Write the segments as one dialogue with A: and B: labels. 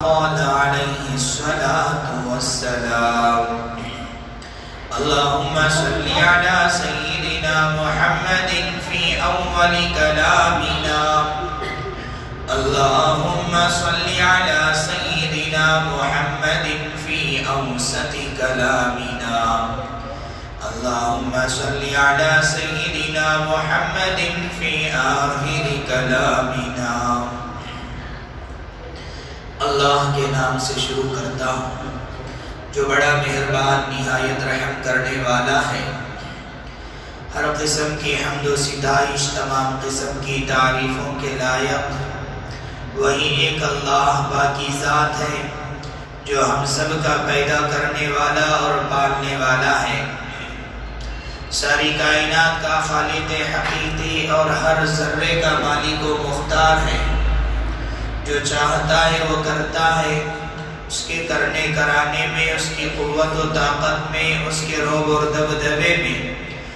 A: قال عليه الصلاة والسلام اللهم صل على سيدنا محمد في أول كلامنا اللهم صل على سيدنا محمد في أوسط كلامنا اللهم صل على سيدنا محمد في آخر كلامنا اللہ کے نام سے شروع کرتا ہوں جو بڑا مہربان نہایت رحم کرنے والا ہے۔ ہر قسم کی حمد و ستائش تمام قسم کی تعریفوں کے لائق وہی ایک اللہ باقی ذات ہے جو ہم سب کا پیدا کرنے والا اور پالنے والا ہے، ساری کائنات کا خالق حقیقی اور ہر ذرے کا مالک و مختار ہے، جو چاہتا ہے وہ کرتا ہے، اس کے کرنے کرانے میں، اس کی قوت و طاقت میں، اس کے روب اور دبدبے میں،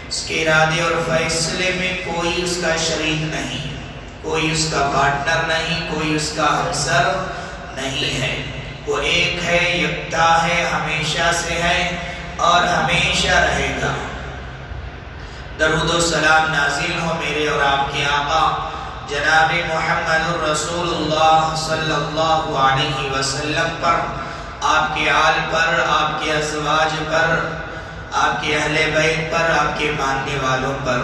A: اس کے ارادے اور فیصلے میں کوئی اس کا شریک نہیں، کوئی اس کا پارٹنر نہیں، کوئی اس کا ہمسر نہیں ہے۔ وہ ایک ہے، یکتا ہے، ہمیشہ سے ہے اور ہمیشہ رہے گا۔ درود و سلام نازل ہو میرے اور آپ کے آقا جناب محمد الرسول اللہ صلی اللہ علیہ وسلم پر، آپ کے آل پر، آپ کے ازواج پر، آپ کے اہل بیت پر، آپ کے ماننے والوں پر۔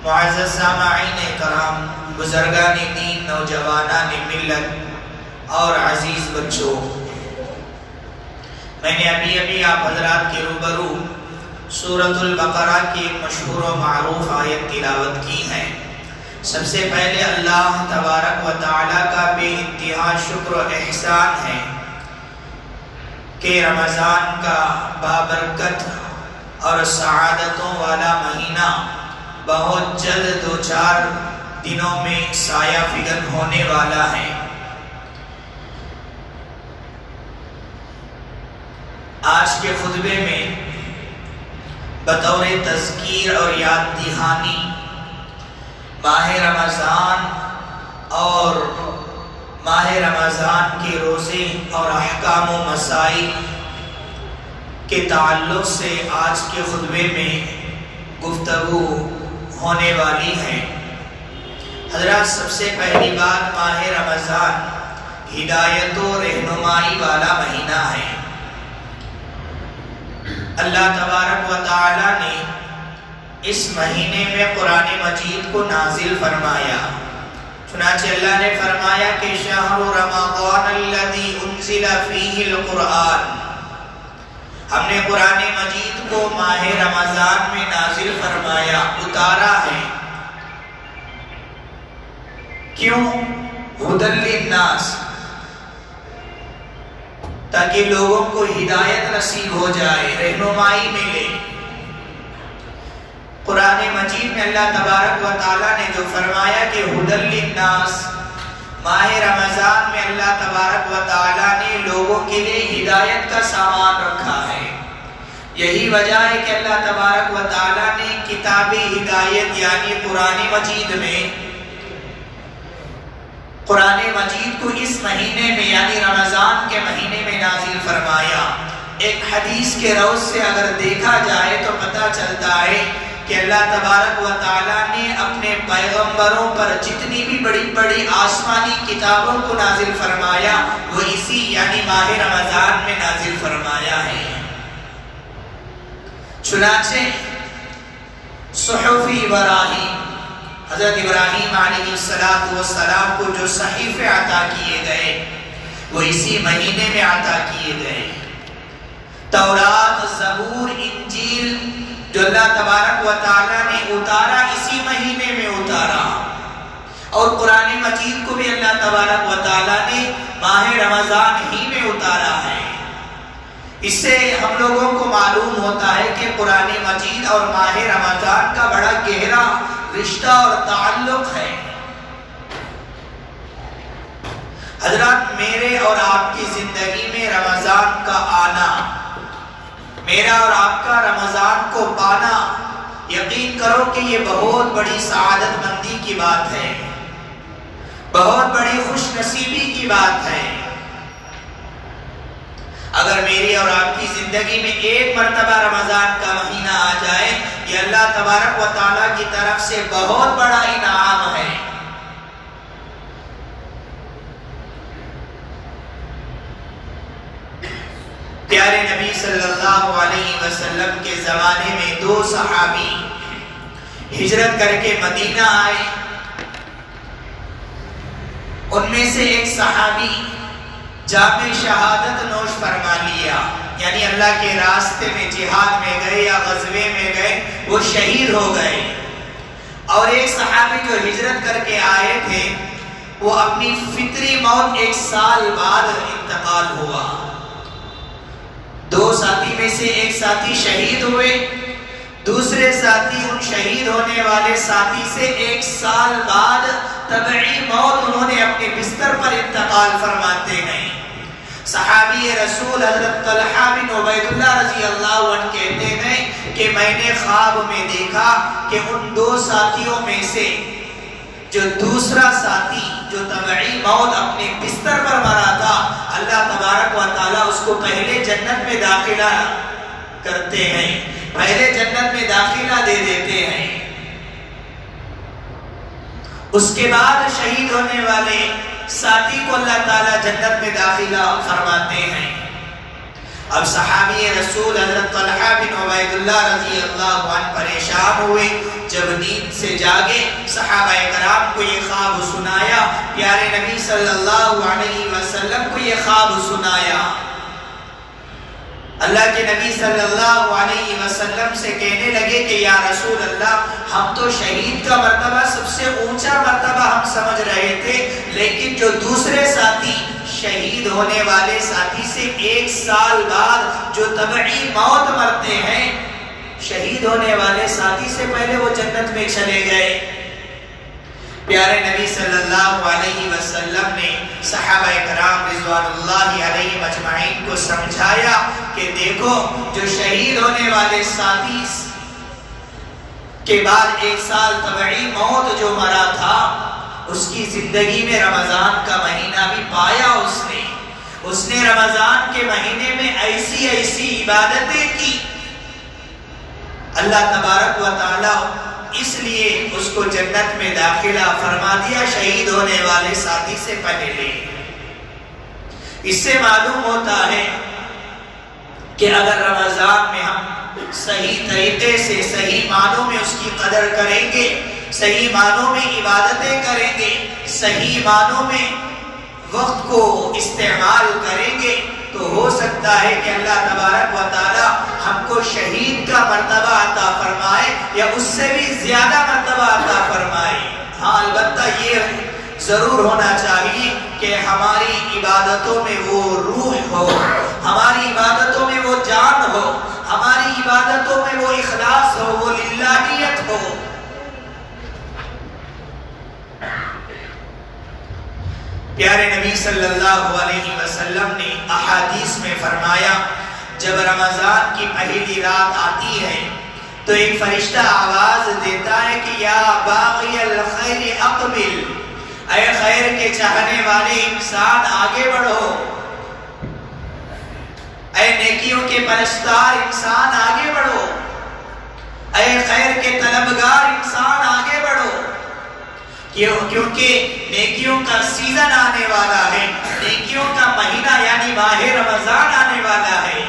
A: معزز سامعین کرام، بزرگان دین، نوجوانان ملت اور عزیز بچوں، میں نے ابھی آپ حضرات کے روبرو سورۃ البقرہ کی مشہور و معروف آیت تلاوت کی ہے۔ سب سے پہلے اللہ تبارک و تعالی کا بے انتہا شکر و احسان ہے کہ رمضان کا بابرکت اور سعادتوں والا مہینہ بہت جلد 2-4 دنوں میں سایہ فگن ہونے والا ہے۔ آج کے خطبے میں بطور تذکیر اور یاد دہانی ماہ رمضان اور ماہ رمضان کے روزے اور احکام و مسائل کے تعلق سے آج کے خطبے میں گفتگو ہونے والی ہے۔ حضرات، سب سے پہلی بات، ماہ رمضان ہدایت و رہنمائی والا مہینہ ہے۔ اللہ تبارک و تعالی نے اس مہینے میں قرآن مجید کو نازل فرمایا، چنانچہ اللہ نے فرمایا کہ شہر رمضان الذی انزل فیہ القرآن، ہم نے قرآن مجید کو ماہ رمضان میں نازل فرمایا، اتارا ہے۔ کیوں؟ ھدی للناس، تاکہ لوگوں کو ہدایت نصیب ہو جائے، رہنمائی ملے۔ قرآن مجید میں اللہ تبارک و تعالیٰ نے جو فرمایا کہ ھدی للناس، ماہ رمضان میں اللہ تبارک و تعالیٰ نے لوگوں کے لیے ہدایت کا سامان رکھا ہے۔ یہی وجہ ہے کہ اللہ تبارک و تعالیٰ نے کتاب ہدایت یعنی قرآن مجید میں قرآن مجید کو اس مہینے میں یعنی رمضان کے مہینے میں نازل فرمایا۔ ایک حدیث کے روز سے اگر دیکھا جائے تو پتہ چلتا ہے کہ اللہ تبارک و تعالیٰ نے اپنے پیغمبروں پر جتنی بھی بڑی بڑی آسمانی کتابوں کو نازل فرمایا وہ اسی یعنی ماہ رمضان میں نازل فرمایا ہے۔ چنانچہ صحف ابراہیم، حضرت ابراہیم علیہ السلام کو جو صحیفے عطا کیے گئے وہ اسی مہینے میں عطا کیے گئے۔ تورات، زبور، انجیل جو اللہ تبارک و تعالیٰ نے اتارا اسی مہینے میں اتارا، اور قرآن مجید کو بھی اللہ تبارک و تعالیٰ نے ماہ رمضان ہی میں اتارا ہے۔ اس سے ہم لوگوں کو معلوم ہوتا ہے کہ قرآن مجید اور ماہ رمضان کا بڑا گہرا رشتہ اور تعلق ہے۔ حضرات، میرے اور آپ کی زندگی میں رمضان کا آنا، میرا اور آپ کا رمضان کو پانا، یقین کرو کہ یہ بہت بڑی سعادت مندی کی بات ہے، بہت بڑی خوش نصیبی کی بات ہے۔ اگر میری اور آپ کی زندگی میں ایک مرتبہ رمضان کا مہینہ آ جائے، یہ اللہ تبارک و تعالیٰ کی طرف سے بہت بڑا انعام ہے۔ پیارے نبی صلی اللہ علیہ وسلم کے زمانے میں 2 صحابی ہجرت کر کے مدینہ آئے۔ ان میں سے ایک صحابی جام شہادت نوش فرما لیا، یعنی اللہ کے راستے میں جہاد میں گئے یا غزوے میں گئے، وہ شہید ہو گئے۔ اور ایک صحابی جو ہجرت کر کے آئے تھے، وہ اپنی فطری موت 1 سال بعد انتقال ہوا۔ 2 ساتھی میں سے ایک ساتھی شہید ہوئے، دوسرے ساتھی ان شہید ہونے والے ساتھی سے 1 سال بعد طبعی موت انہوں نے اپنے بستر پر انتقال فرماتے ہیں۔ صحابی رسول حضرت طلحہ بن عبید اللہ رضی اللہ عنہ کہتے ہیں کہ میں نے خواب میں دیکھا کہ ان 2 ساتھیوں میں سے جو دوسرا ساتھی جو طبعی موت اپنے بستر پر مرا تھا، اللہ تبارک و تعالیٰ اس کو پہلے جنت میں داخلہ کرتے ہیں، پہلے جنت میں داخلہ دے دیتے ہیں۔ اس کے بعد شہید ہونے والے ساتھی کو اللہ تعالیٰ جنت میں داخلہ فرماتے ہیں۔ اب صحابی رسول حضرت طلحہ بن عبید اللہ رضی اللہ عنہ پریشان ہوئے، جب نیند سے جاگے صحابہ کرام کو یہ خواب سنایا، پیارے نبی صلی اللہ علیہ وسلم کو یہ خواب سنایا۔ اللہ کے نبی صلی اللہ علیہ وسلم سے کہنے لگے کہ یا رسول اللہ، ہم تو شہید کا مرتبہ سب سے اونچا مرتبہ ہم سمجھ رہے تھے، لیکن جو دوسرے ساتھی شہید ہونے والے ساتھی سے 1 سال بعد جو طبعی موت مرتے ہیں، شہید ہونے والے ساتھی سے پہلے وہ جنت میں چلے گئے۔ پیارے نبی صلی اللہ علیہ وسلم نے صحابہ کرام رضوان اللہ علیہم اجمعین کو سمجھایا کہ دیکھو، جو شہید ہونے والے ساتھی کے بعد 1 سال طبعی موت جو مرا تھا، اس کی زندگی میں رمضان کا مہینہ بھی پایا۔ اس نے رمضان کے مہینے میں ایسی عبادتیں کی، اللہ تبارک و تعالیٰ اس لیے اس کو جنت میں داخلہ فرما دیا شہید ہونے والے ساتھی سے پہلے۔ اس سے معلوم ہوتا ہے کہ اگر رمضان میں ہم صحیح طریقے سے، صحیح معنوں میں اس کی قدر کریں گے، صحیح معنوں میں عبادتیں کریں گے، صحیح معنوں میں وقت کو استعمال کریں گے، تو ہو سکتا ہے کہ اللہ تبارک و تعالی ہم کو شہید کا مرتبہ عطا فرمائے یا اس سے بھی زیادہ مرتبہ عطا فرمائے۔ ہاں، البتہ یہ ضرور ہونا چاہیے کہ ہماری عبادتوں میں وہ روح ہو، ہماری عبادتوں میں وہ جان ہو، ہماری عبادتوں میں وہ اخلاص ہو، وہ للہیت ہو۔ پیارے نبی صلی اللہ علیہ وسلم نے احادیث میں فرمایا، جب رمضان کی پہلی رات آتی ہے تو ایک فرشتہ آواز دیتا ہے کہ یا باغی الخیر اقبل، اے خیر کے چاہنے والے انسان آگے بڑھو، اے نیکیوں کے پرستار انسان آگے بڑھو، اے خیر کے طلبگار انسان آگے بڑھو، کیونکہ نیکیوں کا سیزن آنے والا ہے، نیکیوں کا مہینہ یعنی ماہ رمضان آنے والا ہے۔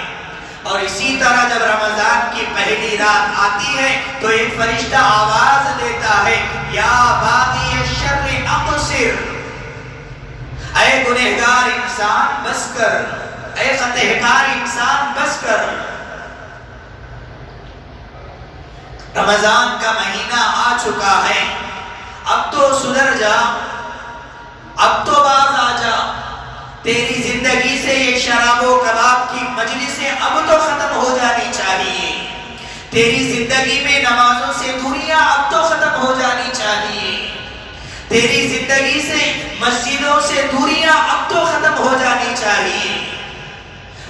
A: اور اسی طرح جب رمضان کی پہلی رات آتی ہے تو ایک فرشتہ آواز دیتا ہے یا باغی الشر اقصر، اے گنہگار انسان بس کر، اے خطاکار انسان بس کر۔ رمضان کا مہینہ آ چکا ہے، اب تو سدھر جا، اب تو باز آ جا، تیری زندگی سے یہ شراب و کباب کی مجلسیں اب تو ختم ہو جانی چاہیے، تیری زندگی میں نمازوں سے دوریاں اب تو ختم ہو جانی چاہیے، تیری زندگی سے مسجدوں سے دوریاں اب تو ختم ہو جانی چاہیے۔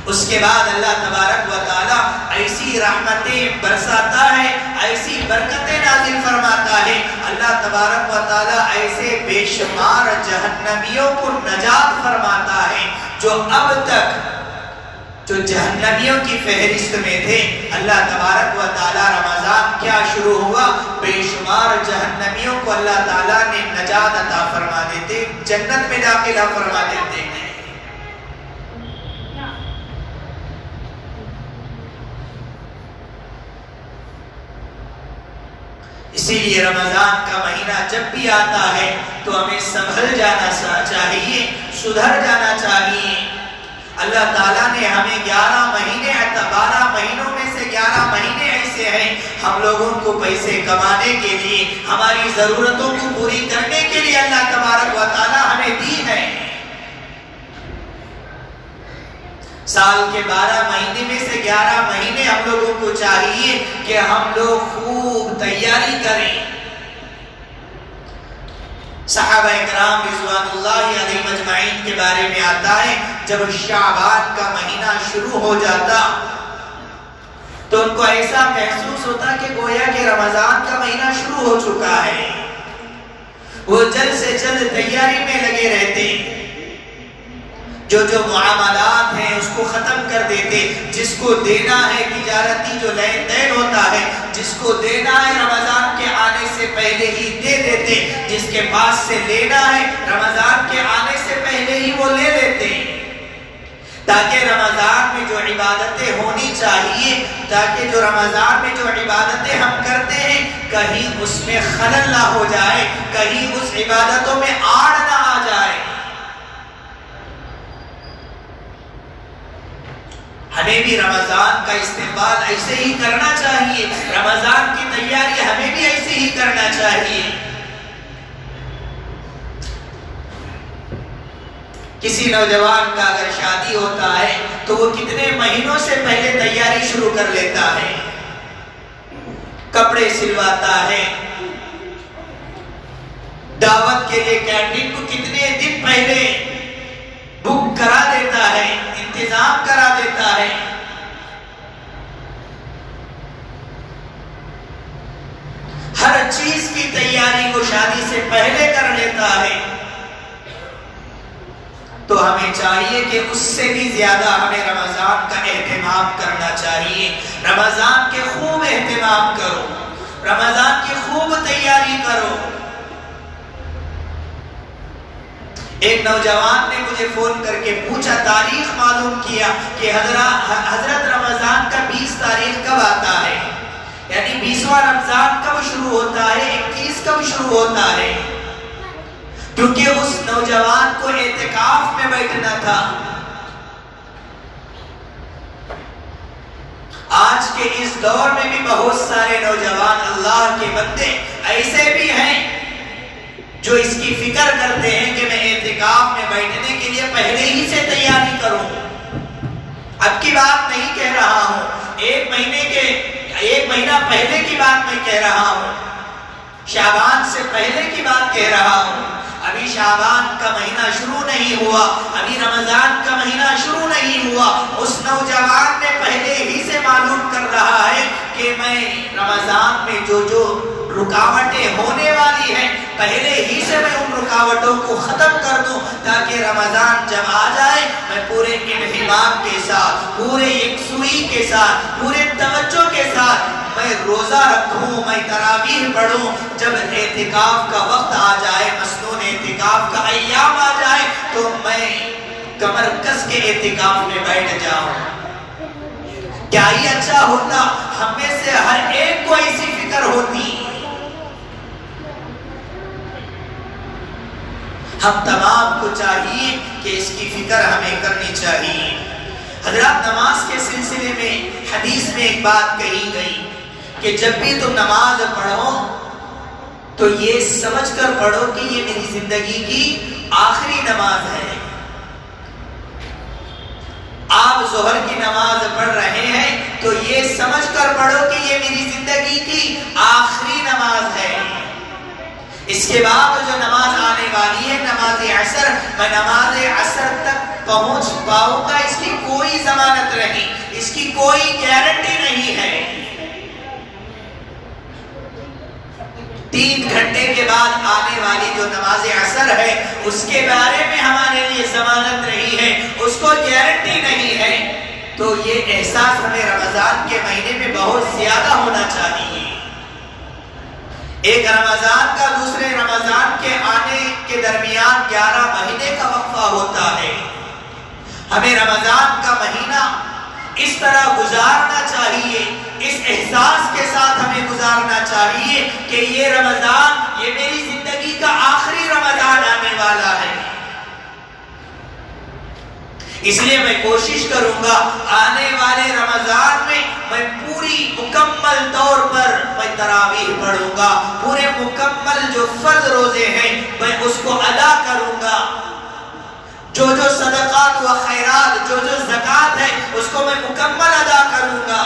A: اس کے بعد اللہ تبارک و تعالیٰ ایسی رحمتیں برساتا ہے، ایسی برکتیں نازل فرماتا ہے، اللہ تبارک و تعالیٰ ایسے بے شمار جہنمیوں کو نجات فرماتا ہے جو اب تک جو جہنمیوں کی فہرست میں تھے، اللہ تبارک و تعالی رمضان کیا شروع ہوا، بے شمار جہنمیوں کو اللہ تعالیٰ نے نجات عطا فرما دیتے، جنت میں داخلہ فرما دیتے ہیں۔ اسی لیے رمضان کا مہینہ جب بھی آتا ہے تو ہمیں سنبھل جانا چاہیے، سدھر جانا چاہیے۔ اللہ تعالیٰ نے ہمیں 11 مہینے 12 مہینوں میں سے 11 مہینے ایسے ہیں ہم لوگوں کو پیسے کمانے کے لیے، ہماری ضرورتوں کو پوری کرنے کے لیے اللہ تبارک و تعالیٰ ہمیں دی ہے۔ سال کے 12 مہینے میں سے 11 مہینے ہم لوگوں کو چاہیے کہ ہم لوگ خوب تیاری کریں۔ صحابہ اکرام رضوان اللہ علیہم اجمعین کے بارے میں آتا ہے جب شعبان کا مہینہ شروع ہو جاتا تو ان کو ایسا محسوس ہوتا کہ گویا کہ رمضان کا مہینہ شروع ہو چکا ہے۔ وہ جلد سے جلد تیاری میں لگے رہتے، جو معاملات ہیں اس کو ختم کر دیتے، جس کو دینا ہے تجارتی جو لین دین ہوتا ہے، جس کو دینا ہے رمضان کے آنے سے پہلے ہی دے دیتے، جس کے پاس سے لینا ہے رمضان کے آنے سے پہلے ہی وہ لے لیتے، تاکہ رمضان میں جو عبادتیں ہونی چاہیے، تاکہ جو رمضان میں جو عبادتیں ہم کرتے ہیں کہیں اس میں خلل نہ ہو جائے، کہیں اس عبادتوں میں آڑ نہ آ جائے۔ ہمیں بھی رمضان کا استقبال ایسے ہی کرنا چاہیے، رمضان کی تیاری ہمیں بھی ایسے ہی کرنا چاہیے۔ کسی نوجوان کا اگر شادی ہوتا ہے تو وہ کتنے مہینوں سے پہلے تیاری شروع کر لیتا ہے، کپڑے سلواتا ہے، دعوت کے لیے کیٹرنگ کو کتنے دن پہلے بک کرا دیتا ہے، انتظام کرا دیتا ہے۔ ہر چیز کی تیاری وہ شادی سے پہلے کر لیتا ہے، تو ہمیں چاہیے کہ اس سے بھی زیادہ ہمیں رمضان کا اہتمام کرنا چاہیے۔ رمضان کے خوب اہتمام کرو، رمضان کی خوب تیاری کرو۔ ایک نوجوان نے مجھے فون کر کے پوچھا، تاریخ معلوم کیا کہ حضرت رمضان کا 20 تاریخ کب آتا ہے، یعنی 20واں رمضان کب شروع ہوتا ہے، 21 کب شروع ہوتا ہے، کیونکہ اس نوجوان کو اعتکاف میں بیٹھنا تھا۔ آج کے اس دور میں بھی بہت سارے نوجوان اللہ کے بندے ایسے بھی ہیں جو اس کی فکر کرتے ہیں کہ میں اعتکاف میں بیٹھنے کے لیے پہلے ہی سے تیاری کروں۔ اب کی بات نہیں کہہ رہا ہوں، ایک مہینہ پہلے کی بات میں کہہ رہا ہوں، شعبان سے پہلے کی بات کہہ رہا ہوں۔ ابھی شعبان کا مہینہ شروع نہیں ہوا، ابھی رمضان کا مہینہ شروع نہیں ہوا، اس نوجوان نے پہلے ہی سے معلوم کر رہا ہے کہ میں رمضان میں جو رکاوٹیں ہونے والی ہیں پہلے ہی سے میں ان رکاوٹوں کو ختم کر دوں، تاکہ رمضان جب آ جائے میں پورے انہمام کے ساتھ، پورے یکسوئی کے ساتھ، پورے توجہ کے ساتھ میں روزہ رکھوں، میں تراویح پڑھوں۔ جب اعتکاف کا وقت آ جائے، مسنون اعتکاف کا ایام آ جائے، تو میں کمر کس کے اعتکاف میں بیٹھ جاؤں۔ کیا ہی اچھا ہوتا ہم میں سے ہر ایک کو ایسی فکر ہوتی۔ ہم تمام کو چاہیے کہ اس کی فکر ہمیں کرنی چاہیے۔ حضرات، نماز کے سلسلے میں حدیث میں ایک بات کہی گئی کہ جب بھی تم نماز پڑھو تو یہ سمجھ کر پڑھو کہ یہ میری زندگی کی آخری نماز ہے۔ آپ ظہر کی نماز پڑھ رہے ہیں تو یہ سمجھ کر پڑھو کہ یہ میری زندگی کی آخری نماز ہے۔ اس کے بعد جو نماز آنے والی ہے نماز عصر، میں نماز عصر تک پہنچ پاؤں گا، اس کی کوئی ضمانت نہیں، اس کی کوئی گارنٹی نہیں ہے۔ 3 گھنٹے کے بعد آنے والی جو نماز عصر ہے اس کے بارے میں ہمارے لیے ضمانت نہیں ہے، اس کو گارنٹی نہیں ہے۔ تو یہ احساس ہمیں رمضان کے مہینے میں بہت زیادہ ہونا چاہیے۔ ایک رمضان کا دوسرے رمضان کے آنے کے درمیان 11 مہینے کا وقفہ ہوتا ہے۔ ہمیں رمضان کا مہینہ اس طرح گزارنا چاہیے، اس احساس کے ساتھ ہمیں گزارنا چاہیے کہ یہ رمضان، یہ میری زندگی کا آخری رمضان آنے والا ہے۔ اس لیے میں کوشش کروں گا آنے والے رمضان میں میں پوری مکمل طور پر میں تراویح پڑھوں گا، پورے مکمل جو فرض روزے ہیں میں اس کو ادا کروں گا، جو صدقات و خیرات، جو زکوٰۃ ہے اس کو میں مکمل ادا کروں گا۔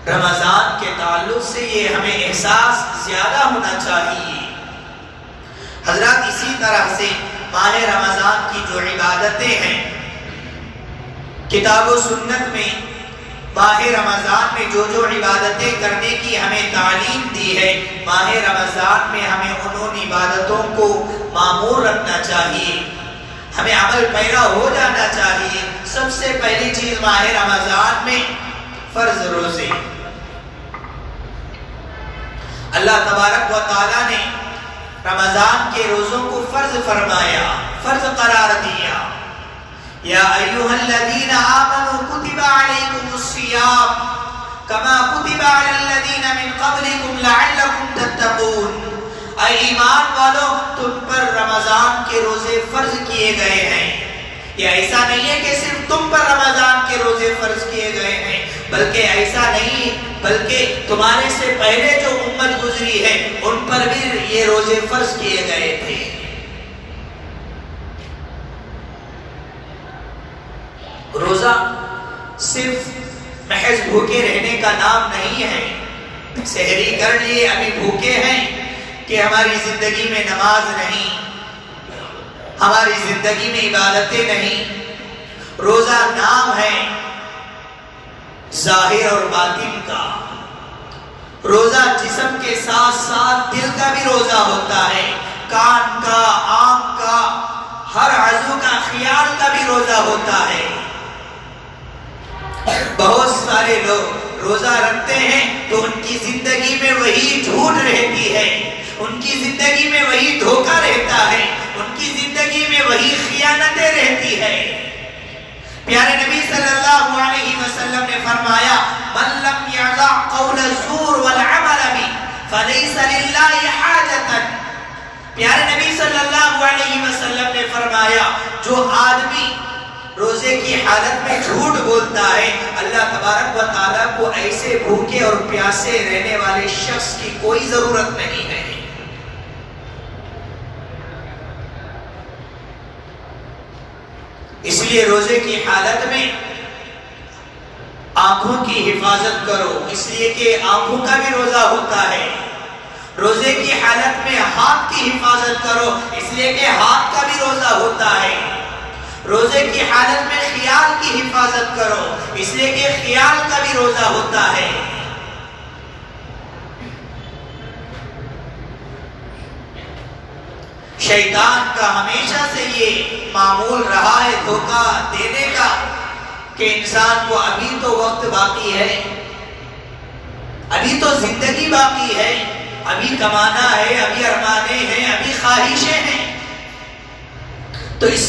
A: رمضان کے تعلق سے یہ ہمیں احساس زیادہ ہونا چاہیے۔ حضرات اسی طرح سے ماہ رمضان کی جو عبادتیں ہیں، کتاب و سنت میں ماہ رمضان میں جو عبادتیں کرنے کی ہمیں تعلیم دی ہے، ماہ رمضان میں ہمیں ان عبادتوں کو معمور رکھنا چاہیے، ہمیں عمل پیرا ہو جانا چاہیے۔ سب سے پہلی چیز ماہ رمضان میں فرض روزے۔ اللہ تبارک و تعالیٰ نے رمضان کے روزوں کو فرض فرمایا، فرض قرار دیا۔ یا ایھا الذین آمنوا کتب علیکم الصیام کما کتب علی الذین من قبلکم لعلکم تتقون۔ اے ایمان والو، تم پر رمضان کے روزے فرض کیے گئے ہیں۔ یہ ایسا نہیں ہے کہ صرف تم پر رمضان کے روزے فرض کیے گئے ہیں، بلکہ ایسا نہیں، بلکہ تمہارے سے پہلے جو امت گزری ہے ان پر بھی یہ روزے فرض کیے گئے تھے۔ روزہ صرف محض بھوکے رہنے کا نام نہیں ہے۔ سحری کر لیے ابھی بھوکے ہیں کہ ہماری زندگی میں نماز نہیں، ہماری زندگی میں عبادتیں نہیں۔ روزہ نام ہے ظاہر اور باطن کا۔ روزہ جسم کے ساتھ ساتھ دل کا بھی روزہ ہوتا ہے، کان کا، آنکھ کا، ہر عضو کا، خیال کا بھی روزہ ہوتا ہے۔ بہت سارے لوگ روزہ رکھتے ہیں تو ان کی زندگی میں وہی جھوٹ رہتی ہے، ان کی زندگی میں وہی دھوکہ رہتا ہے، ان کی زندگی میں وہی خیانتیں رہتی ہے۔ پیارے نبی صلی اللہ علیہ وسلم نے فرمایا من لم يدع قول الزور والعمل به فليس لله حاجة۔ پیارے نبی صلی اللہ علیہ وسلم نے فرمایا جو آدمی روزے کی حالت میں جھوٹ بولتا ہے، اللہ تبارک و تعالیٰ کو ایسے بھوکے اور پیاسے رہنے والے شخص کی کوئی ضرورت نہیں ہے۔ اس لیے روزے کی حالت میں آنکھوں کی حفاظت کرو، اس لیے کہ آنکھوں کا بھی روزہ ہوتا ہے۔ روزے کی حالت میں ہاتھ کی حفاظت کرو، اس لیے کہ ہاتھ کا بھی روزہ ہوتا ہے۔ روزے کی حالت میں خیال کی حفاظت کرو، اس لیے کہ خیال کا بھی روزہ ہوتا ہے۔ شیطان کا ہمیشہ سے یہ معمول رہا ہے دھوکہ دینے کا کہ انسان کو ابھی تو وقت باقی ہے، ابھی تو زندگی باقی ہے، ابھی کمانا ہے، ابھی ارمانے ہیں، ابھی خواہشیں ہیں، تو اس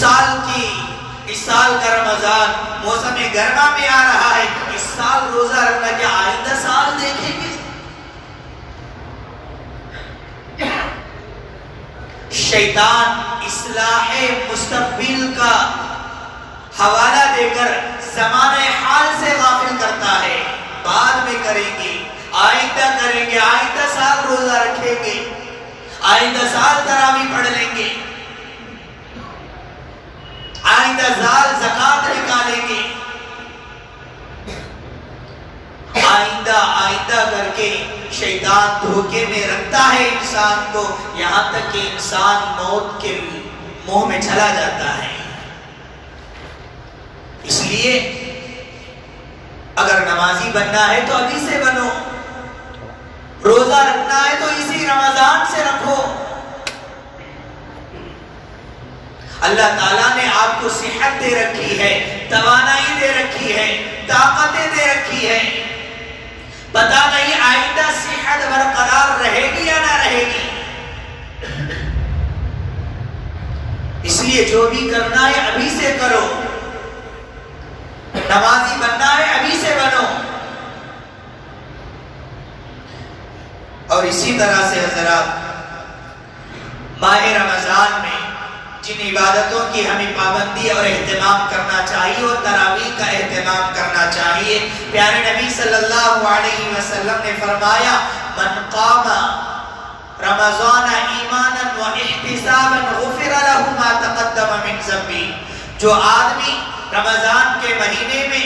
A: سال کا رمضان موسم گرما میں آ رہا ہے، اس سال روزہ رکھنا، کیا آئندہ سال دیکھیں گے؟ شیطان اصلاح مستقبل کا حوالہ دے کر زمانہ حال سے غافل کرتا ہے۔ بعد میں کریں گے، آئندہ کریں گے، آئندہ سال روزہ رکھیں گے، آئندہ سال تراویح پڑھ لیں گے، آئندہ سال زکوٰۃ نکالیں گے، آئندہ کر کے شیطان دھوکے میں رکھتا ہے انسان کو، یہاں تک کہ انسان موت کے منہ میں چلا جاتا ہے۔ اس لیے اگر نمازی بننا ہے تو ابھی سے بنو، روزہ رکھنا ہے تو اسی رمضان سے رکھو۔ اللہ تعالیٰ نے آپ کو صحت دے رکھی ہے، توانائی دے رکھی ہے، طاقتیں دے رکھی ہے، پتہ نہیں آئندہ صحت برقرار رہے گی یا نہ رہے گی۔ اس لیے جو بھی کرنا ہے ابھی سے کرو، نمازی بننا ہے ابھی سے بنو۔ اور اسی طرح سے حضرات، ماہ رمضان میں جن عبادتوں کی ہمیں پابندی اور اہتمام کرنا چاہیے وہ تراویح کا اہتمام کرنا چاہیے۔ پیارے نبی صلی اللہ علیہ وسلم نے فرمایا من قام رمضان ایمانا و احتسابا غفر له ما تقدم من ذنبه، جو آدمی رمضان کے مہینے میں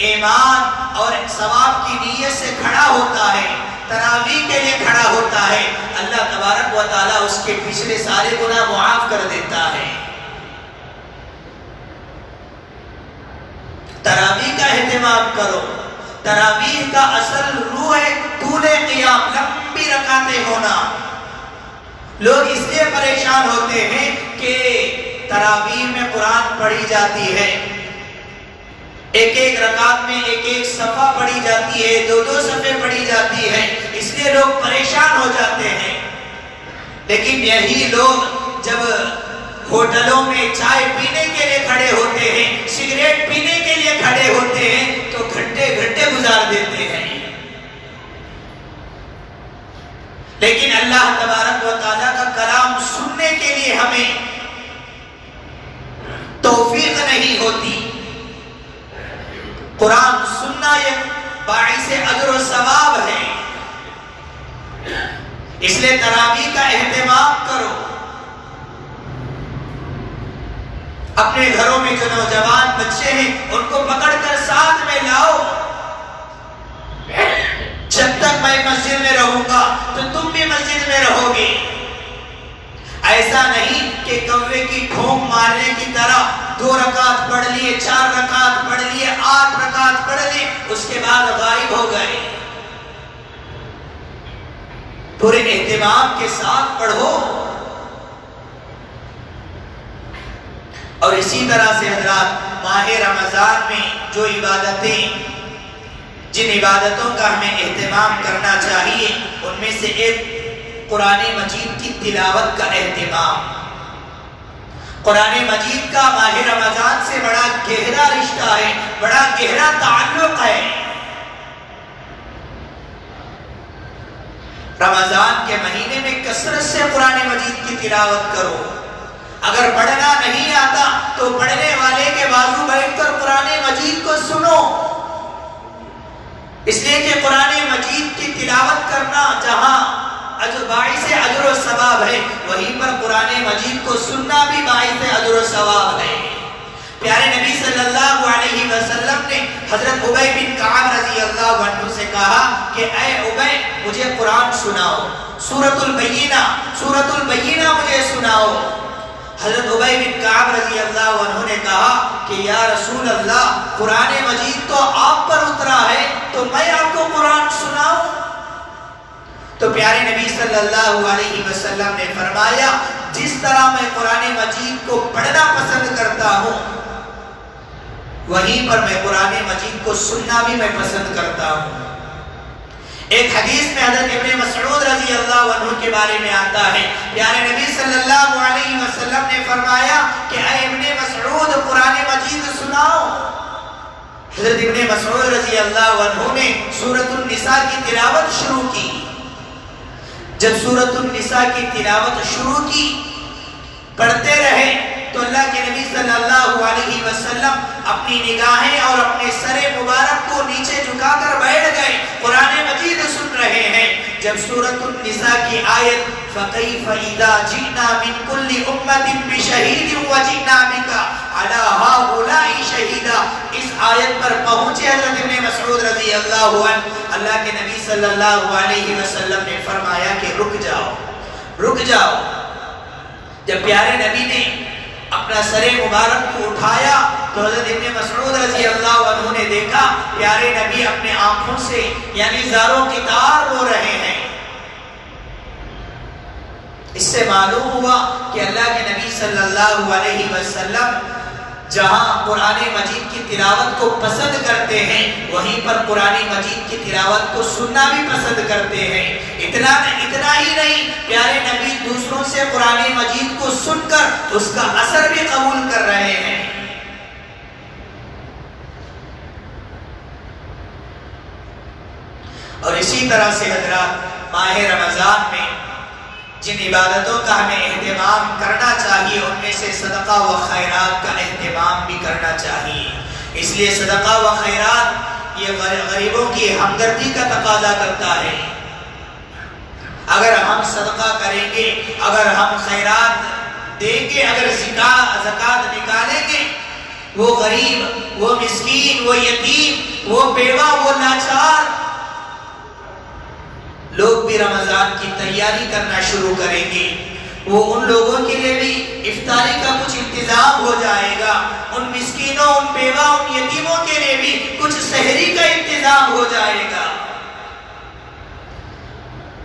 A: ایمان اور ثواب کی نیت سے کھڑا ہوتا ہے، تراویح کے لیے کھڑا ہوتا ہے، اللہ تبارک و تعالیٰ اس کے پچھلے سارے گناہ معاف کر دیتا ہے۔ تراویح کا اہتمام کرو۔ تراویح کا اصل روح ہے طول قیام، لمبی رکعتیں ہونا۔ لوگ اس لیے پریشان ہوتے ہیں کہ تراویح میں قرآن پڑھی جاتی ہے، ایک ایک رکعت میں ایک ایک صفحہ پڑھی جاتی ہے، دو دو صفحے پڑھی جاتی ہے، اس لیے لوگ پریشان ہو جاتے ہیں۔ لیکن یہی لوگ جب ہوٹلوں میں چائے پینے کے لیے کھڑے ہوتے ہیں، سگریٹ پینے کے لیے کھڑے ہوتے ہیں تو گھنٹے گھنٹے گزار دیتے ہیں۔ لیکن اللہ تبارک و تعالیٰ کا کلام سننے کے لیے ہمیں توفیق نہیں ہوتی۔ قرآن سننا یہ باعث اجر و ثواب ہے، اس لیے تراویح کا اہتمام کرو۔ اپنے گھروں میں جو نوجوان بچے ہیں ان کو پکڑ کر ساتھ میں لاؤ۔ جب تک میں مسجد میں رہوں گا تو تم بھی مسجد میں رہو گے۔ ایسا نہیں کہ کوے کی ٹھونک مارنے کی طرح 2 رکعت پڑھ لیے، 4 رکعت پڑھ لیے، 8 رکعت پڑھ لیے، اس کے بعد غائب ہو گئے۔ پورے اہتمام کے ساتھ پڑھو۔ اور اسی طرح سے حضرات ماہ رمضان میں جو عبادتیں، جن عبادتوں کا ہمیں اہتمام کرنا چاہیے ان میں سے ایک قرآن مجید کی تلاوت کا اہتمام۔ قرآن مجید کا ماہ رمضان سے بڑا گہرا رشتہ ہے، بڑا گہرا تعلق ہے۔ رمضان کے مہینے میں کثرت سے قرآن مجید کی تلاوت کرو۔ اگر پڑھنا نہیں آتا تو پڑھنے والے کے بازو بیٹھ کر قرآن مجید کو سنو، اس لیے کہ قرآن مجید کی تلاوت کرنا جہاں باعث اجر و ثواب ہے، وہیں پر قرآن مجید کو سننا بھی باعث اجر و ثواب ہے۔ پیارے نبی صلی اللہ علیہ وسلم نے حضرت ابی بن کعب رضی اللہ عنہ سے کہا کہ اے ابی مجھے قرآن سناؤ، سورۃ البینہ مجھے سناؤ۔ حضرت ابی بن کعب رضی اللہ عنہ نے کہا کہ یا رسول اللہ قرآن مجید تو آپ پر اترا ہے تو میں آپ کو قرآن سناؤں؟ تو پیارے نبی صلی اللہ علیہ وسلم نے فرمایا جس طرح میں قرآن مجید کو پڑھنا پسند کرتا ہوں وہیں پر میں قرآن مجید کو سننا بھی میں پسند کرتا ہوں۔ ایک حدیث میں حضرت ابن مسعود رضی اللہ عنہ کے بارے میں آتا ہے، پیارے نبی صلی اللہ علیہ وسلم نے فرمایا کہ اے ابن مسعود قرآن مجید سناؤ۔ حضرت ابن مسعود رضی اللہ عنہ نے سورۃ النساء کی تلاوت شروع کی۔ جب سورۃ النساء کی تلاوت شروع کی، پڑھتے رہے تو اللہ کے نبی صلی اللہ علیہ وسلم اپنی نگاہیں اور اپنے سر مبارک کو نیچے جھکا کر بیٹھ گئے، قرآن مجید سن رہے ہیں۔ جب سورۃ النساء کی آیت فَكَيْفَ إِذَا جِئْنَا مِن كُلِّ أُمَّةٍ بِشَهِيدٍ وَجِئْنَا بِكَ عَلَى هَؤُلَاءِ شَهِيدًا، اس آیت پر پہنچے حضرت ابن مسعود رضی اللہ عنہ، اللہ کے نبی صلی اللہ علیہ وسلم نے فرمایا کہ رک جاؤ۔ جب پیارے نبی نے اپنا سر مبارک کو اٹھایا تو حضرت ابن مسعود رضی اللہ عنہ نے دیکھا پیارے نبی اپنے آنکھوں سے یعنی زاروں کی تار رو رہے ہیں۔ اس سے معلوم ہوا کہ اللہ کے نبی صلی اللہ علیہ وسلم جہاں قرآن مجید کی تلاوت کو پسند کرتے ہیں وہیں پر قرآن مجید کی تلاوت کو سننا بھی پسند کرتے ہیں۔ اتنا ہی نہیں، پیارے نبی دوسروں سے قرآن مجید کو سن کر اس کا اثر بھی قبول کر رہے ہیں۔ اور اسی طرح سے حضرات ماہ رمضان میں جن عبادتوں کا ہمیں اہتمام کرنا چاہیے ان میں سے صدقہ و خیرات کا اہتمام بھی کرنا چاہیے۔ اس لیے صدقہ و خیرات یہ غریبوں کی ہمدردی کا تقاضا کرتا ہے۔ اگر ہم صدقہ کریں گے، اگر ہم خیرات دیں گے، اگر زکوٰۃ نکالیں گے، وہ غریب، وہ مسکین، وہ یتیم، وہ بیوہ، وہ لاچار لوگ بھی رمضان کی تیاری کرنا شروع کریں گے۔ وہ ان لوگوں کے لیے بھی افطاری کا کچھ انتظام ہو جائے گا، ان مسکینوں، ان بیوہ، ان یتیموں کے لیے بھی کچھ سحری کا انتظام ہو جائے گا۔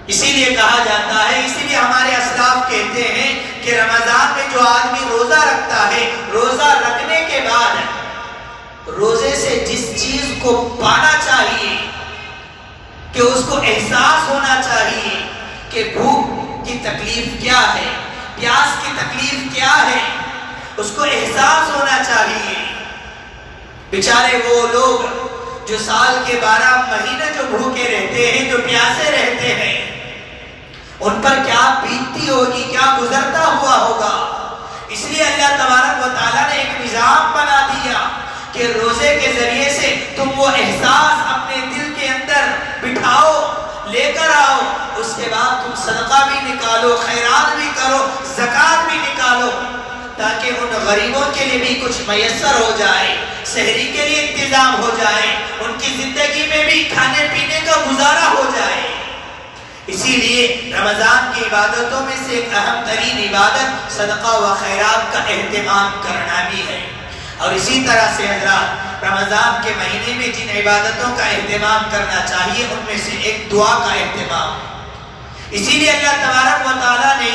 A: اسی لیے کہا جاتا ہے، اسی لیے ہمارے اسلاف کہتے ہیں کہ رمضان میں جو آدمی روزہ رکھتا ہے، روزہ رکھنے کے بعد روزے سے جس چیز کو پانا چاہیے کہ اس کو احساس ہونا چاہیے کہ بھوک کی تکلیف کیا ہے، پیاس کی تکلیف کیا ہے، اس کو احساس ہونا چاہیے۔ بیچارے وہ لوگ جو سال کے 12 مہینے جو بھوکے رہتے ہیں، جو پیاسے رہتے ہیں، ان پر کیا بیتتی ہوگی، کیا گزرتا ہوا ہوگا۔ اس لیے اللہ تبارک و تعالیٰ نے ایک نظام بنا دیا کہ روزے کے ذریعے سے تم وہ احساس اپنے دل کے اندر بٹھاؤ، لے کر آؤ، اس کے بعد تم صدقہ بھی نکالو، خیرات بھی کرو، زکوٰۃ بھی نکالو، تاکہ ان غریبوں کے لیے بھی کچھ میسر ہو جائے، سحری کے لیے انتظام ہو جائے، ان کی زندگی میں بھی کھانے پینے کا گزارا ہو جائے۔ اسی لیے رمضان کی عبادتوں میں سے ایک اہم ترین عبادت صدقہ و خیرات کا اہتمام کرنا بھی ہے۔ اور اسی طرح سے حضرات رمضان کے مہینے میں جن عبادتوں کا اہتمام کرنا چاہیے ان میں سے ایک دعا کا اہتمام۔ اسی لیے اللہ تبارک و تعالیٰ نے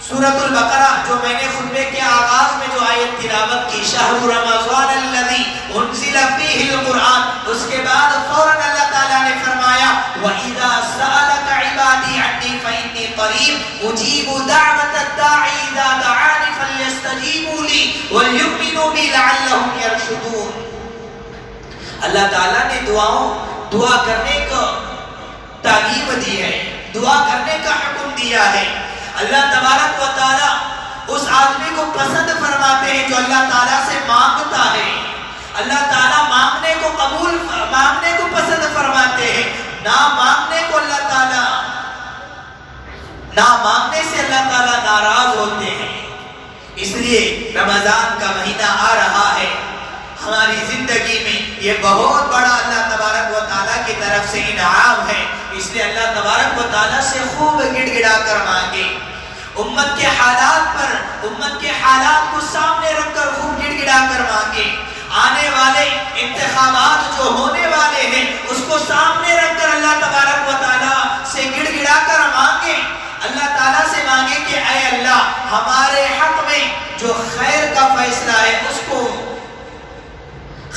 A: سورۃ البقرہ جو میں نے خطبے کے آغاز میں جو آیت تلاوت کی، شہر رمضان الذی انزل فیہ القرآن، اس کے بعد فوراً اللہ تعالیٰ نے فرمایا وَإِذَا سَأَلَكَ عِبَادِي عَنِّي فَإِنِّي قَرِيبٌ أُجِيبُ دَعْوَةَ الدَّاعِ إِذَا دَعَانِ فَلْيَسْتَجِيبُوا لِي وَلْيُؤْمِنُوا بِي لَعَلَّهُمْ يَرْشُدُونَ۔ اللہ تعالیٰ نے دعا کرنے کو تعلیم دی ہے، دعا کرنے کا حکم دیا ہے۔ اللہ تبارک و تعالیٰ اس آدمی کو پسند فرماتے ہیں جو اللہ تعالیٰ سے مانگتا ہے۔ اللہ تعالیٰ مانگنے کو پسند فرماتے ہیں، نہ مانگنے سے اللہ تعالیٰ ناراض ہوتے ہیں۔ اس لیے رمضان کا مہینہ آ رہا ہے، ہماری زندگی میں یہ بہت بڑا اللہ تبارک و تعالیٰ کی طرف سے انعام ہے۔ اس لیے اللہ تبارک و تعالیٰ سے خوب گڑ گڑا کر مانگے، امت کے حالات کو سامنے رکھ کر خوب گڑ گڑا کر مانگے، آنے والے انتخابات جو ہونے والے ہیں اس کو سامنے رکھ کر اللہ تبارک و تعالیٰ سے گڑ گڑا کر مانگے، اللہ تعالیٰ سے مانگے کہ اے اللہ ہمارے حق میں جو خیر کا فیصلہ ہے اس کو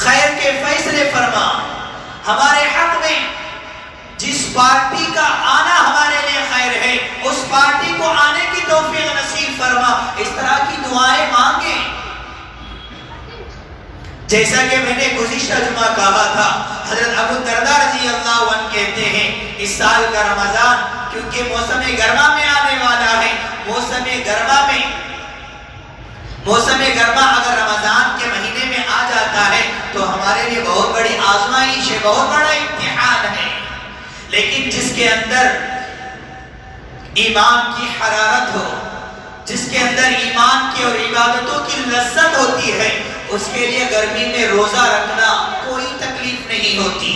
A: خیر کے فیصلے فرما، ہمارے حق میں جس پارٹی کا آنا ہمارے لیے خیر ہے اس پارٹی کو آنے کی توفیق نصیب فرما۔ اس طرح کی دعائیں مانگے۔ جیسا کہ میں نے گزشتہ جمعہ کہا تھا، حضرت ابو الدرداء رضی اللہ عنہ کہتے ہیں اس سال کا رمضان کیونکہ موسم گرما میں آنے والا ہے، موسم گرما اگر رمضان کے مہینے میں آ جاتا ہے تو ہمارے لیے بہت بڑی آزمائش ہے، بہت بڑا امتحان ہے۔ لیکن جس کے اندر ایمان کی حرارت ہو، جس کے اندر ایمان کی اور عبادتوں کی لذت ہوتی ہے، اس کے لیے گرمی میں روزہ رکھنا کوئی تکلیف نہیں ہوتی۔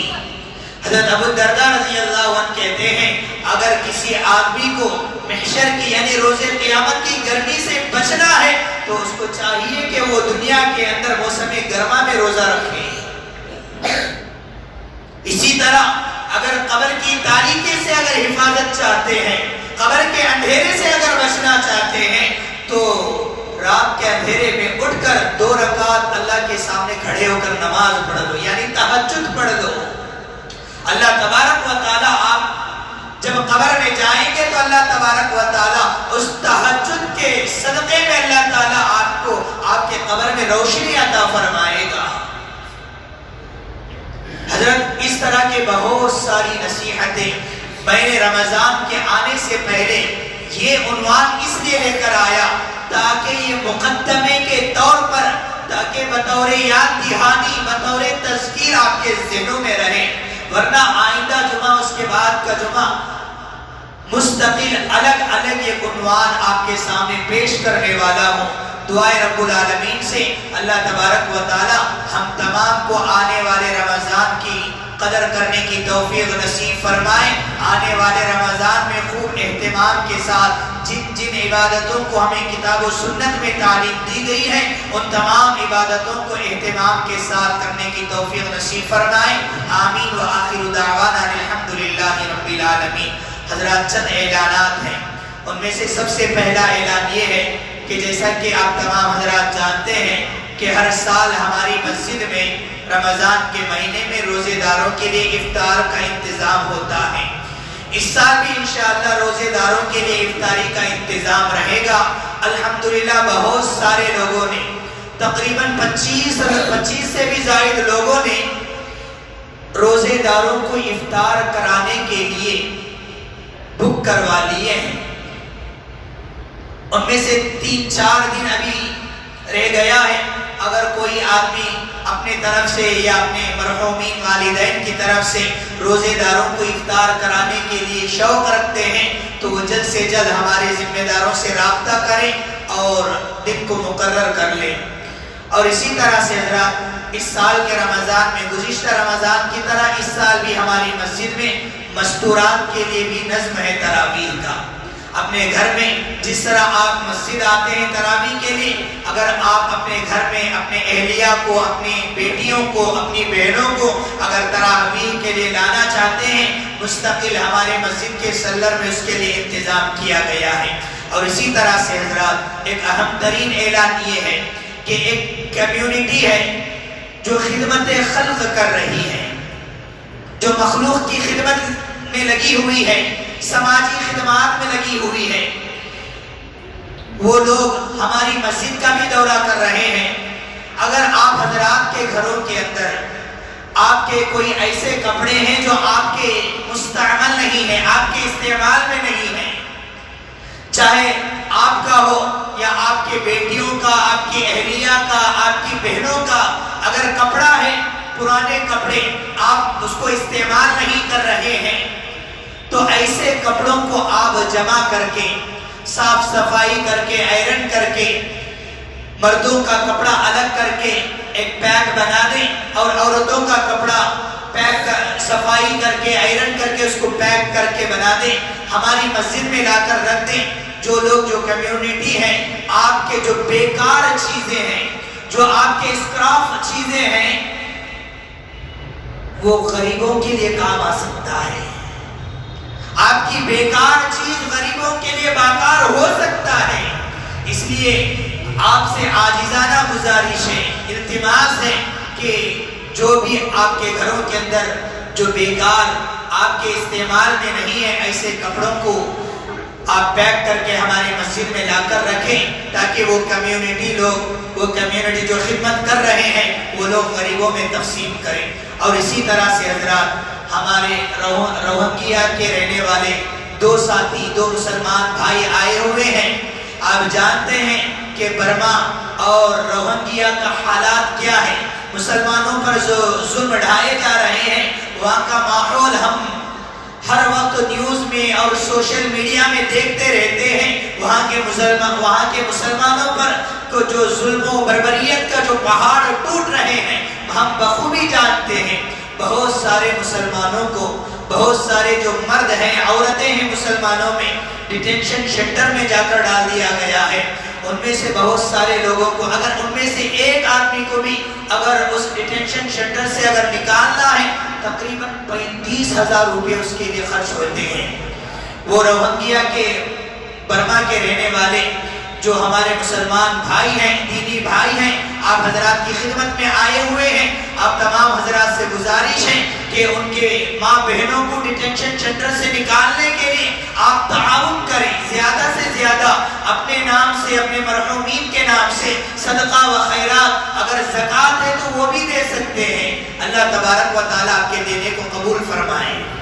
A: حضرت ابو الدرداء رضی اللہ عنہ کہتے ہیں اگر کسی آدمی کو محشر کی یعنی روز قیامت کی گرمی سے بچنا ہے تو اس کو چاہیے کہ وہ دنیا کے اندر موسم گرما میں روزہ رکھے۔ اسی طرح اگر قبر کی تاریکی سے اگر حفاظت چاہتے ہیں قبر کے اندھیرے سے اگر بچنا چاہتے ہیں تو رات کے اندھیرے میں اٹھ کر 2 رکعت اللہ کے سامنے کھڑے ہو کر نماز پڑھ دو، یعنی تہجد پڑھ دو۔ اللہ تبارک و تعالیٰ آپ جب قبر میں جائیں گے تو اللہ تبارک و تعالیٰ اس تہجد کے صدقے میں اللہ تعالیٰ آپ کو آپ کے قبر میں روشنی عطا فرمائے گا۔ حضرت اس طرح کے بہت ساری نصیحتیں میں نے رمضان کے آنے سے پہلے یہ عنوان اس لیے لے کر آیا تاکہ یہ مقدمے کے طور پر، تاکہ بطور یاد دہانی، بطور تذکیر آپ کے ذہنوں میں رہے، ورنہ آئندہ جمعہ اس کے بعد کا جمعہ مستقل الگ الگ یہ عنوان آپ کے سامنے پیش کرنے والا ہوں۔ دعائے رب العالمین سے اللہ تبارک و تعالی ہم تمام کو آنے والے رمضان کی قدر کرنے کی توفیق نصیب فرمائے۔ آنے والے رمضان میں خوب اہتمام کے ساتھ جن جن عبادتوں کو ہمیں کتاب و سنت میں تعلیم دی گئی ہے ان تمام عبادتوں کو اہتمام کے ساتھ کرنے کی توفیق نصیب فرمائے۔ آمین و آخر دعوانا الحمدللہ رب العالمین۔ حضرات چند اعلانات ہیں، ان میں سے سب سے پہلا اعلان یہ ہے کہ جیسا کہ آپ تمام حضرات جانتے ہیں کہ ہر سال ہماری مسجد میں رمضان کے مہینے میں روزے داروں کے لیے افطار کا انتظام ہوتا ہے۔ اس سال بھی انشاءاللہ روزے داروں کے لیے افطاری کا انتظام رہے گا۔ الحمدللہ بہت سارے لوگوں نے، تقریباً 25 سے بھی زائد لوگوں نے روزے داروں کو افطار کرانے کے لیے بک کروا لیے ہیں۔ ان میں سے 3-4 دن ابھی رہ گیا ہے۔ اگر کوئی آدمی اپنے طرف سے یا اپنے مرحومین والدین کی طرف سے روزے داروں کو افطار کرانے کے لیے شوق رکھتے ہیں تو وہ جلد سے جلد ہمارے ذمہ داروں سے رابطہ کریں اور دن کو مقرر کر لیں۔ اور اسی طرح سے حضرات اس سال کے رمضان میں گزشتہ رمضان کی طرح اس سال بھی ہماری مسجد میں مستورات کے لیے بھی نظم ہے تراویح کا۔ اپنے گھر میں جس طرح آپ مسجد آتے ہیں تراویح کے لیے، اگر آپ اپنے گھر میں اپنے اہلیہ کو، اپنی بیٹیوں کو، اپنی بہنوں کو اگر تراویح کے لیے لانا چاہتے ہیں، مستقل ہمارے مسجد کے سلر میں اس کے لیے انتظام کیا گیا ہے۔ اور اسی طرح سے حضرات ایک اہم ترین اعلان یہ ہے کہ ایک کمیونٹی ہے جو خدمت خلق کر رہی ہے، جو مخلوق کی خدمت میں لگی ہوئی ہے، سماجی خدمات میں لگی ہوئی ہے۔ وہ لوگ ہماری مسجد کا بھی دورہ کر رہے ہیں۔ اگر آپ حضرات کے گھروں کے اندر آپ کے کوئی ایسے کپڑے ہیں جو آپ کے مستعمل نہیں ہیں، آپ کے استعمال میں نہیں ہیں، چاہے آپ کا ہو یا آپ کے بیٹیوں کا، آپ کی اہلیہ کا، آپ کی بہنوں کا، اگر کپڑا ہے، پرانے کپڑے آپ اس کو استعمال نہیں کر رہے ہیں تو ایسے کپڑوں کو آپ جمع کر کے، صاف صفائی کر کے، آئرن کر کے، مردوں کا کپڑا الگ کر کے ایک بیگ بنا دیں اور عورتوں کا کپڑا پیک صفائی کر کے، آئرن کر کے اس کو پیک کر کے بنا دیں، ہماری مسجد میں لا کر رکھ دیں۔ جو لوگ، جو کمیونٹی ہیں، آپ کے جو بیکار چیزیں ہیں، جو آپ کے اسکراف چیزیں ہیں، وہ غریبوں کے لیے کام آ سکتا ہے۔ آپ کی بیکار چیز غریبوں کے لیے باکار ہو سکتا ہے۔ اس لیے آپ سے عاجزانہ گزارش ہے، التماس ہے کہ جو بھی آپ کے گھروں کے اندر جو بیکار آپ کے استعمال میں نہیں ہے، ایسے کپڑوں کو آپ پیک کر کے ہماری مسجد میں لا کر رکھیں تاکہ وہ کمیونٹی لوگ، وہ کمیونٹی جو خدمت کر رہے ہیں، وہ لوگ غریبوں میں تقسیم کریں۔ اور اسی طرح سے حضرات ہمارے روہنگیا کے رہنے والے 2 ساتھی، 2 مسلمان بھائی آئے ہوئے ہیں۔ آپ جانتے ہیں کہ برما اور روہنگیا کا حالات کیا ہے، مسلمانوں پر جو ظلم ڈھائے جا رہے ہیں، وہاں کا ماحول ہم ہر وقت نیوز میں اور سوشل میڈیا میں دیکھتے رہتے ہیں۔ وہاں کے مسلمانوں پر تو جو ظلم و بربریت کا جو پہاڑ ٹوٹ رہے ہیں ہم بخوبی جانتے ہیں۔ بہت سارے مسلمانوں کو، بہت سارے جو مرد ہیں، عورتیں ہیں مسلمانوں میں، ڈیٹینشن سینٹر میں جا کر ڈال دیا گیا ہے۔ ان میں سے بہت سارے لوگوں کو، اگر ان میں سے ایک آدمی کو بھی اگر اس ڈیٹینشن سینٹر سے اگر نکالنا ہے، تقریباً 35,000 روپے اس کے لیے خرچ ہوتے ہیں۔ وہ روہنگیا کے برما کے رہنے والے جو ہمارے مسلمان بھائی ہیں، دینی بھائی ہیں، آپ حضرات کی خدمت میں آئے ہوئے ہیں. آپ تمام حضرات سے گزارش ہے کہ ان کے ماں بہنوں کو ڈیٹینشن سینٹر سے نکالنے کے لیے آپ تعاون کریں. زیادہ سے زیادہ اپنے نام سے، اپنے مرحومین کے نام سے صدقہ و خیرات، اگر زکوٰۃ ہے تو وہ بھی دے سکتے ہیں. اللہ تبارک و تعالیٰ آپ کے دینے کو قبول فرمائیں.